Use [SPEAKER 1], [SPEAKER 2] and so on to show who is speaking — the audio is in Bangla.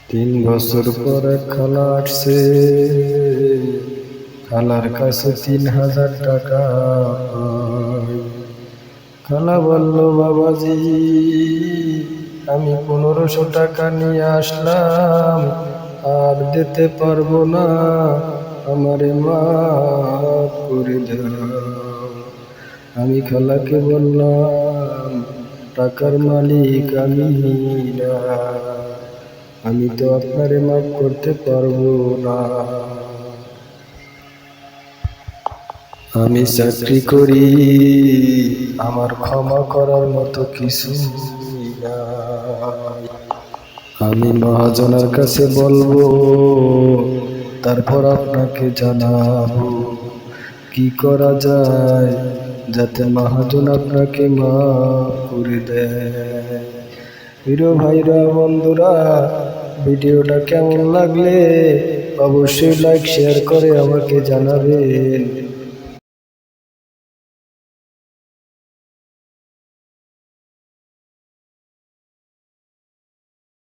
[SPEAKER 1] 3 বছর পর এক খালা আসছে, খালার কাছে 3000 টাকা পাই। খালা বলল, বাবাজি আমি 1500 টাকা নিয়ে আসলাম, আর দিতে পারবো না, আমারে মাফ করে দাও। আমি খালাকে বললাম, টাকার মালিক আমি না, আমি তো আপনারে মাফ করতে পারবো না। আমি চাকরি করি, আমার ক্ষমা করার মতো কিছু নাই। আমি মহাজনের কাছে বলবো, তারপর আপনাকে জানাবো কি করা যায় যাতে মহাজন আপনাকে মাফ করে দেয়। প্রিয় ভাইরা, বন্ধুরা, ভিডিওটা কেমন লাগলে অবশ্যই লাইক শেয়ার করে আমাকে জানাবেন।